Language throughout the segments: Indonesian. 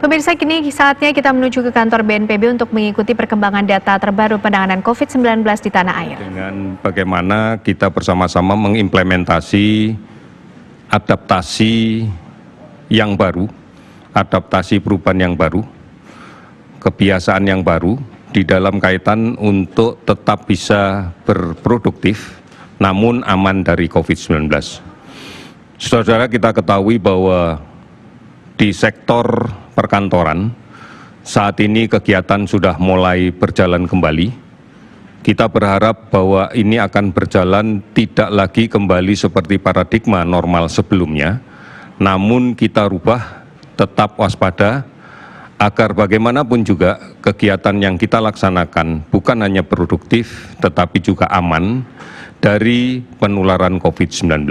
Pemirsa, kini saatnya kita menuju ke kantor BNPB untuk mengikuti perkembangan data terbaru penanganan COVID-19 di tanah air. Dengan bagaimana kita bersama-sama mengimplementasi adaptasi yang baru, adaptasi perubahan yang baru, kebiasaan yang baru di dalam kaitan untuk tetap bisa berproduktif namun aman dari COVID-19. Saudara, kita ketahui bahwa di sektor perkantoran, saat ini kegiatan sudah mulai berjalan kembali. Kita berharap bahwa ini akan berjalan tidak lagi kembali seperti paradigma normal sebelumnya, namun kita rubah, tetap waspada, agar bagaimanapun juga kegiatan yang kita laksanakan bukan hanya produktif, tetapi juga aman dari penularan COVID-19.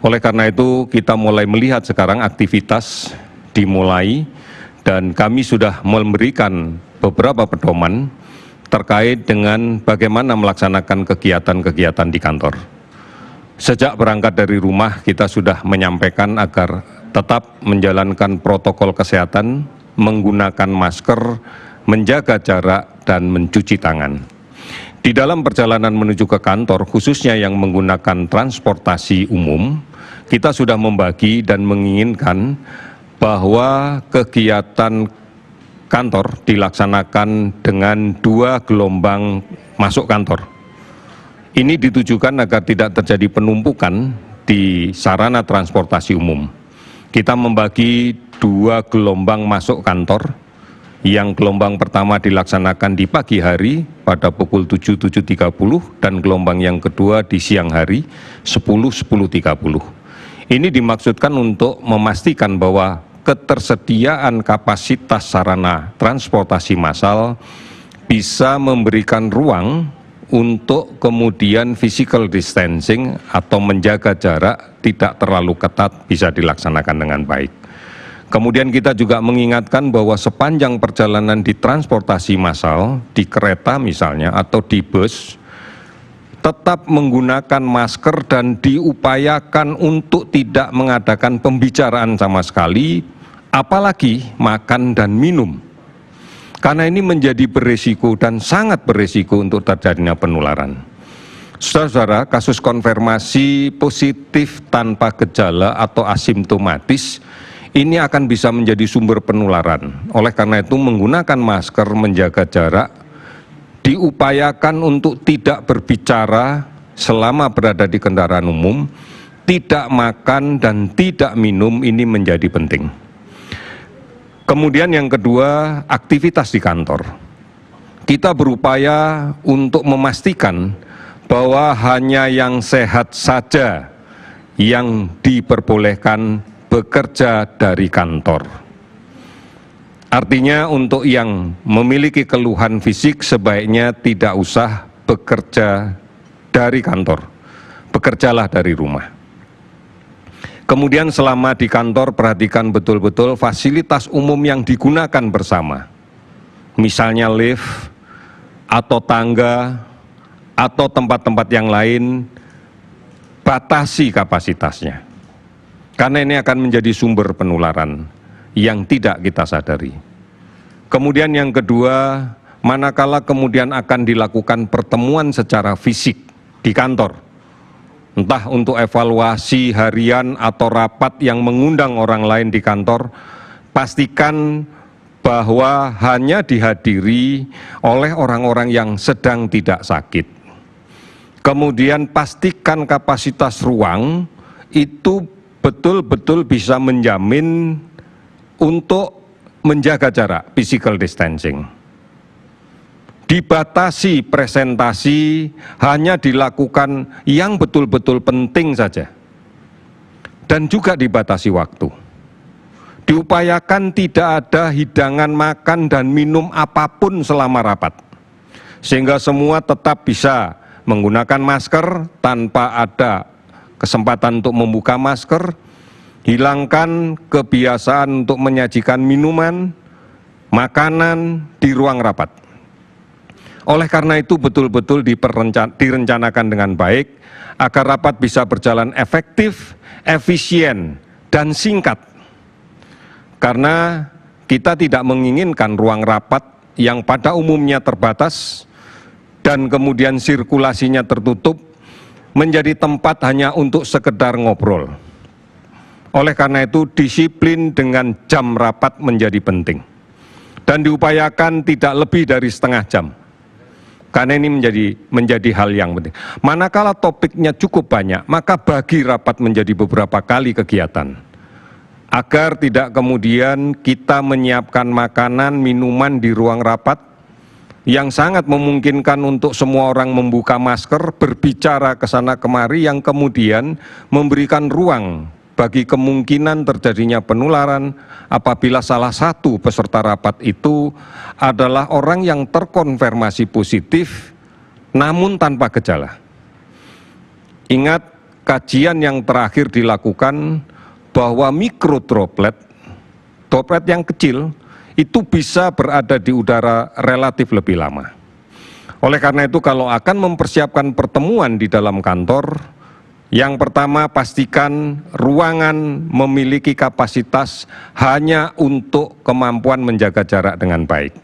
Oleh karena itu, kita mulai melihat sekarang aktivitas dimulai dan kami sudah memberikan beberapa pedoman terkait dengan bagaimana melaksanakan kegiatan-kegiatan di kantor. Sejak berangkat dari rumah, kita sudah menyampaikan agar tetap menjalankan protokol kesehatan, menggunakan masker, menjaga jarak, dan mencuci tangan. Di dalam perjalanan menuju ke kantor, khususnya yang menggunakan transportasi umum, kita sudah membagi dan menginginkan bahwa kegiatan kantor dilaksanakan dengan 2 gelombang masuk kantor. Ini ditujukan agar tidak terjadi penumpukan di sarana transportasi umum. Kita membagi 2 gelombang masuk kantor, yang gelombang pertama dilaksanakan di pagi hari pada pukul 7.30 dan gelombang yang kedua di siang hari 10.30. Ini dimaksudkan untuk memastikan bahwa ketersediaan kapasitas sarana transportasi massal bisa memberikan ruang untuk kemudian physical distancing atau menjaga jarak tidak terlalu ketat bisa dilaksanakan dengan baik. Kemudian kita juga mengingatkan bahwa sepanjang perjalanan di transportasi massal, di kereta misalnya atau di bus, tetap menggunakan masker dan diupayakan untuk tidak mengadakan pembicaraan sama sekali, apalagi makan dan minum. Karena ini menjadi berisiko dan sangat berisiko untuk terjadinya penularan. Saudara-saudara, kasus konfirmasi positif tanpa gejala atau asimptomatis ini akan bisa menjadi sumber penularan. Oleh karena itu, menggunakan masker, menjaga jarak, diupayakan untuk tidak berbicara selama berada di kendaraan umum, tidak makan dan tidak minum, ini menjadi penting. Kemudian yang kedua, aktivitas di kantor. Kita berupaya untuk memastikan bahwa hanya yang sehat saja yang diperbolehkan bekerja dari kantor. Artinya untuk yang memiliki keluhan fisik sebaiknya tidak usah bekerja dari kantor, bekerjalah dari rumah. Kemudian selama di kantor perhatikan betul-betul fasilitas umum yang digunakan bersama. Misalnya lift, atau tangga, atau tempat-tempat yang lain, batasi kapasitasnya. Karena ini akan menjadi sumber penularan yang tidak kita sadari. Kemudian yang kedua, manakala kemudian akan dilakukan pertemuan secara fisik di kantor, entah untuk evaluasi harian atau rapat yang mengundang orang lain di kantor, pastikan bahwa hanya dihadiri oleh orang-orang yang sedang tidak sakit. Kemudian pastikan kapasitas ruang itu betul-betul bisa menjamin untuk menjaga jarak, physical distancing. Dibatasi presentasi hanya dilakukan yang betul-betul penting saja. Dan juga dibatasi waktu. Diupayakan tidak ada hidangan makan dan minum apapun selama rapat. Sehingga semua tetap bisa menggunakan masker tanpa ada kesempatan untuk membuka masker. Hilangkan kebiasaan untuk menyajikan minuman, makanan di ruang rapat. Oleh karena itu betul-betul direncanakan dengan baik agar rapat bisa berjalan efektif, efisien, dan singkat. Karena kita tidak menginginkan ruang rapat yang pada umumnya terbatas dan kemudian sirkulasinya tertutup menjadi tempat hanya untuk sekedar ngobrol. Oleh karena itu, disiplin dengan jam rapat menjadi penting dan diupayakan tidak lebih dari setengah jam. Karena ini menjadi hal yang penting. Manakala topiknya cukup banyak, maka bagi rapat menjadi beberapa kali kegiatan. Agar tidak kemudian kita menyiapkan makanan, minuman di ruang rapat yang sangat memungkinkan untuk semua orang membuka masker, berbicara ke sana kemari, yang kemudian memberikan ruang bagi kemungkinan terjadinya penularan apabila salah satu peserta rapat itu adalah orang yang terkonfirmasi positif namun tanpa gejala. Ingat, kajian yang terakhir dilakukan bahwa mikrodroplet, droplet yang kecil, itu bisa berada di udara relatif lebih lama. Oleh karena itu, kalau akan mempersiapkan pertemuan di dalam kantor, yang pertama pastikan ruangan memiliki kapasitas hanya untuk kemampuan menjaga jarak dengan baik.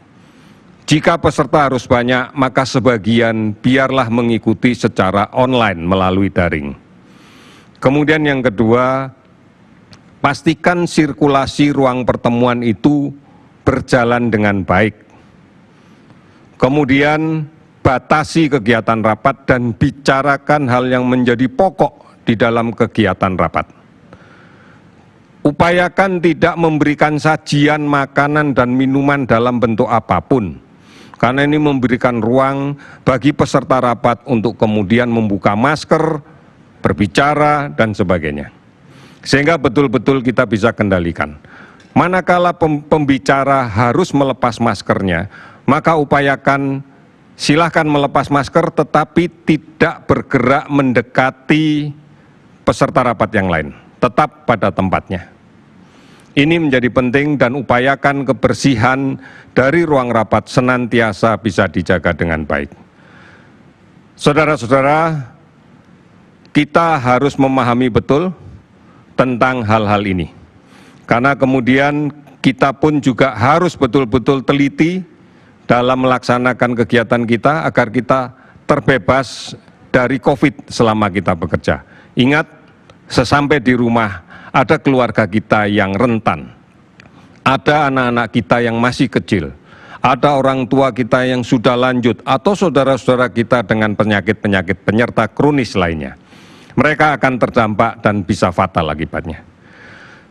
Jika peserta harus banyak, maka sebagian biarlah mengikuti secara online melalui daring. Kemudian yang kedua, pastikan sirkulasi ruang pertemuan itu berjalan dengan baik. Kemudian batasi kegiatan rapat dan bicarakan hal yang menjadi pokok di dalam kegiatan rapat. Upayakan tidak memberikan sajian makanan dan minuman dalam bentuk apapun, karena ini memberikan ruang bagi peserta rapat untuk kemudian membuka masker, berbicara, dan sebagainya. Sehingga betul-betul kita bisa kendalikan. Manakala pembicara harus melepas maskernya, maka upayakan silahkan melepas masker tetapi tidak bergerak mendekati peserta rapat yang lain, tetap pada tempatnya. Ini menjadi penting dan upayakan kebersihan dari ruang rapat senantiasa bisa dijaga dengan baik. Saudara-saudara, kita harus memahami betul tentang hal-hal ini. Karena kemudian kita pun juga harus betul-betul teliti dalam melaksanakan kegiatan kita agar kita terbebas dari COVID selama kita bekerja. Ingat, sesampai di rumah ada keluarga kita yang rentan, ada anak-anak kita yang masih kecil, ada orang tua kita yang sudah lanjut, atau saudara-saudara kita dengan penyakit-penyakit penyerta kronis lainnya. Mereka akan terdampak dan bisa fatal akibatnya.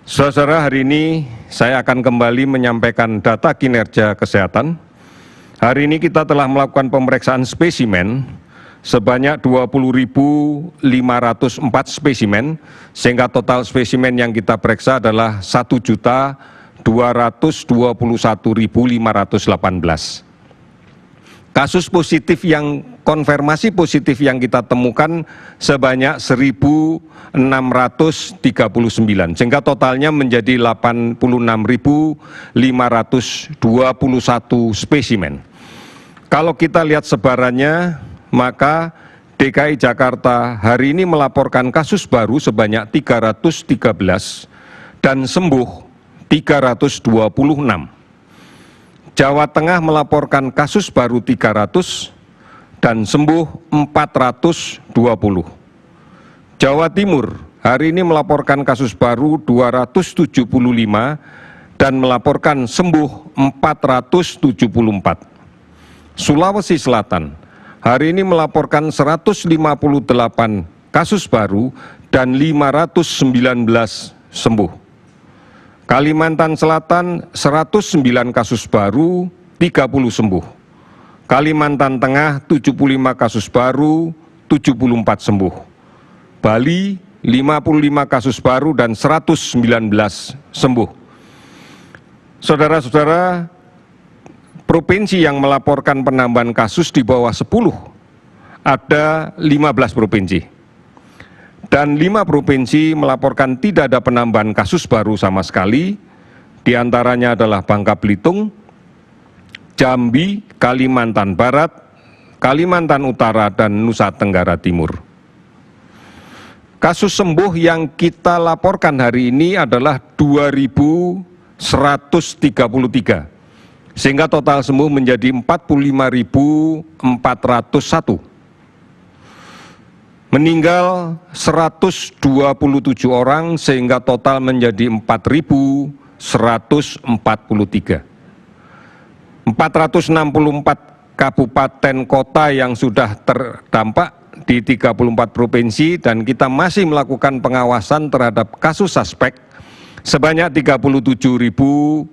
Saudara, hari ini saya akan kembali menyampaikan data kinerja kesehatan. Hari ini kita telah melakukan pemeriksaan spesimen sebanyak 20.504 spesimen, sehingga total spesimen yang kita periksa adalah 1.221.518. Kasus positif yang konfirmasi positif yang kita temukan sebanyak 1.639, sehingga totalnya menjadi 86.521 spesimen. Kalau kita lihat sebarannya, maka DKI Jakarta hari ini melaporkan kasus baru sebanyak 313 dan sembuh 326. Jawa Tengah melaporkan kasus baru 300 dan sembuh 420. Jawa Timur hari ini melaporkan kasus baru 275 dan melaporkan sembuh 474. Sulawesi Selatan hari ini melaporkan 158 kasus baru dan 519 sembuh. Kalimantan Selatan 109 kasus baru, 30 sembuh. Kalimantan Tengah 75 kasus baru, 74 sembuh. Bali 55 kasus baru dan 119 sembuh. Saudara-saudara, provinsi yang melaporkan penambahan kasus di bawah 10 ada 15 provinsi. Dan 5 provinsi melaporkan tidak ada penambahan kasus baru sama sekali, di antaranya adalah Bangka Belitung, Jambi, Kalimantan Barat, Kalimantan Utara, dan Nusa Tenggara Timur. Kasus sembuh yang kita laporkan hari ini adalah 2.193 133, sehingga total sembuh menjadi 45.401. Meninggal 127 orang sehingga total menjadi 4.143. 464 kabupaten kota yang sudah terdampak di 34 provinsi dan kita masih melakukan pengawasan terhadap kasus suspek sebanyak 37.505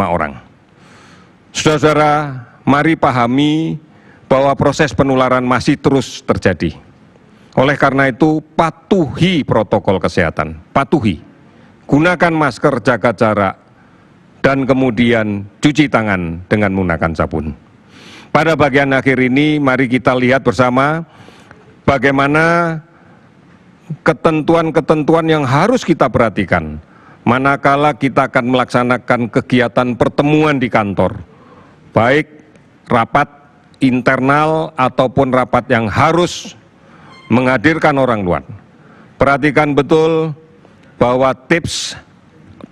orang. Saudara-saudara, mari pahami bahwa proses penularan masih terus terjadi. Oleh karena itu, patuhi protokol kesehatan, patuhi. Gunakan masker, jaga jarak, dan kemudian cuci tangan dengan menggunakan sabun. Pada bagian akhir ini, mari kita lihat bersama bagaimana ketentuan-ketentuan yang harus kita perhatikan manakala kita akan melaksanakan kegiatan pertemuan di kantor, baik rapat internal ataupun rapat yang harus menghadirkan orang luar. Perhatikan betul bahwa tips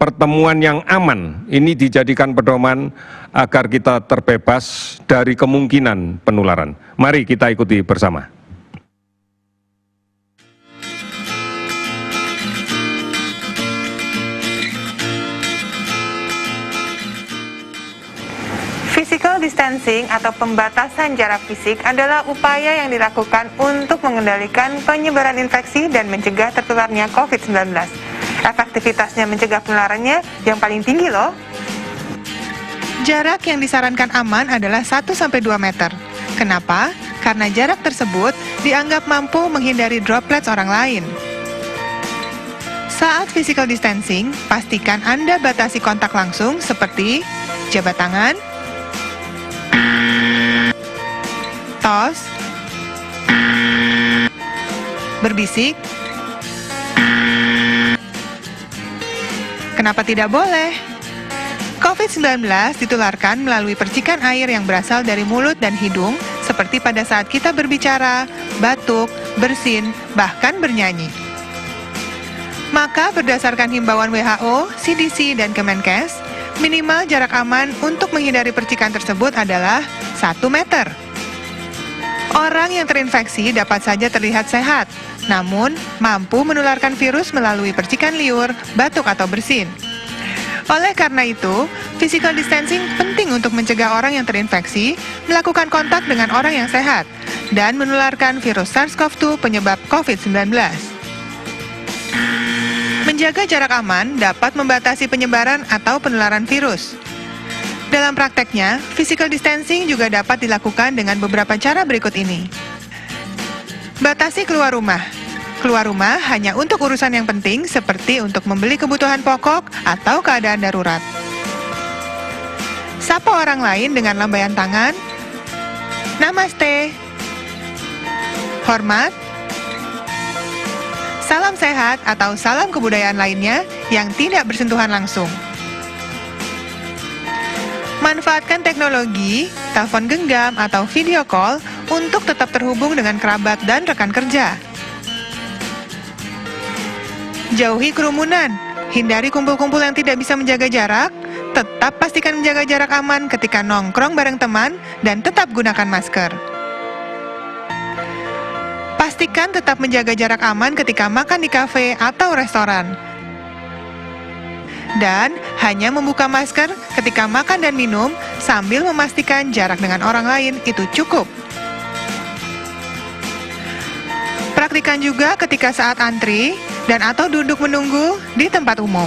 pertemuan yang aman ini dijadikan pedoman agar kita terbebas dari kemungkinan penularan. Mari kita ikuti bersama. Physical distancing atau pembatasan jarak fisik adalah upaya yang dilakukan untuk mengendalikan penyebaran infeksi dan mencegah tertularnya COVID-19. Efektivitasnya mencegah penularannya yang paling tinggi loh. Jarak yang disarankan aman adalah 1-2 meter. Kenapa? Karena jarak tersebut dianggap mampu menghindari droplets orang lain. Saat physical distancing, pastikan Anda batasi kontak langsung seperti jabat tangan, tos, berbisik. Kenapa tidak boleh? COVID-19 ditularkan melalui percikan air yang berasal dari mulut dan hidung, seperti pada saat kita berbicara, batuk, bersin, bahkan bernyanyi. Maka berdasarkan himbauan WHO, CDC, dan Kemenkes, minimal jarak aman untuk menghindari percikan tersebut adalah 1 meter. Orang yang terinfeksi dapat saja terlihat sehat, namun mampu menularkan virus melalui percikan liur, batuk, atau bersin. Oleh karena itu, physical distancing penting untuk mencegah orang yang terinfeksi melakukan kontak dengan orang yang sehat dan menularkan virus SARS-CoV-2 penyebab COVID-19. Menjaga jarak aman dapat membatasi penyebaran atau penularan virus. Dalam prakteknya, physical distancing juga dapat dilakukan dengan beberapa cara berikut ini. Batasi keluar rumah. Keluar rumah hanya untuk urusan yang penting seperti untuk membeli kebutuhan pokok atau keadaan darurat. Sapa orang lain dengan lambaian tangan. Namaste. Hormat. Salam sehat atau salam kebudayaan lainnya yang tidak bersentuhan langsung. Manfaatkan teknologi, telepon genggam atau video call untuk tetap terhubung dengan kerabat dan rekan kerja. Jauhi kerumunan, hindari kumpul-kumpul yang tidak bisa menjaga jarak, tetap pastikan menjaga jarak aman ketika nongkrong bareng teman, dan tetap gunakan masker. Pastikan tetap menjaga jarak aman ketika makan di kafe atau restoran. Dan hanya membuka masker ketika makan dan minum sambil memastikan jarak dengan orang lain itu cukup. Praktikan juga ketika saat antri dan atau duduk menunggu di tempat umum.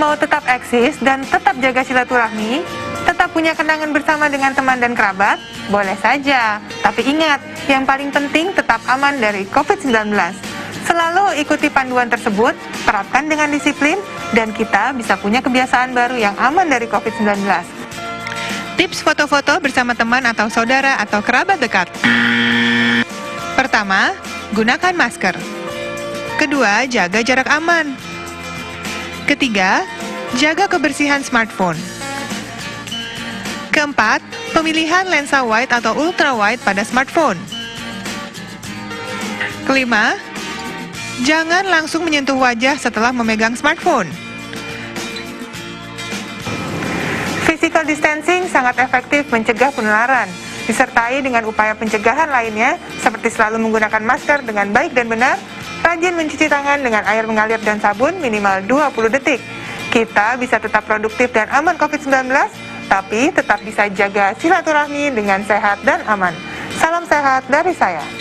Mau tetap eksis dan tetap jaga silaturahmi, tetap punya kenangan bersama dengan teman dan kerabat, boleh saja. Tapi ingat, yang paling penting tetap aman dari COVID-19. Selalu ikuti panduan tersebut, terapkan dengan disiplin, dan kita bisa punya kebiasaan baru yang aman dari COVID-19. Tips foto-foto bersama teman atau saudara atau kerabat dekat. Pertama, gunakan masker. Kedua, jaga jarak aman. Ketiga, jaga kebersihan smartphone. Keempat, pemilihan lensa wide atau ultra wide pada smartphone. Kelima, Jangan langsung menyentuh wajah setelah memegang smartphone. Physical distancing sangat efektif mencegah penularan, disertai dengan upaya pencegahan lainnya seperti selalu menggunakan masker dengan baik dan benar, rajin mencuci tangan dengan air mengalir dan sabun minimal 20 detik. Kita bisa tetap produktif dan aman COVID-19, tapi tetap bisa jaga silaturahmi dengan sehat dan aman. Salam sehat dari saya.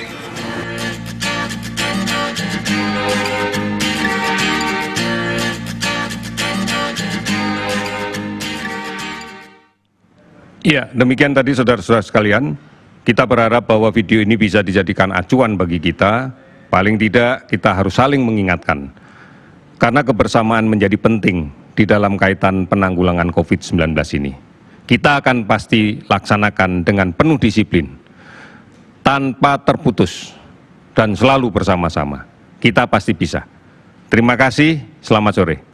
Ya, demikian tadi saudara-saudara sekalian. Kita berharap bahwa video ini bisa dijadikan acuan bagi kita. Paling tidak kita harus saling mengingatkan. Karena kebersamaan menjadi penting di dalam kaitan penanggulangan COVID-19 ini. Kita akan pasti laksanakan dengan penuh disiplin, tanpa terputus, dan selalu bersama-sama. Kita pasti bisa. Terima kasih, selamat sore.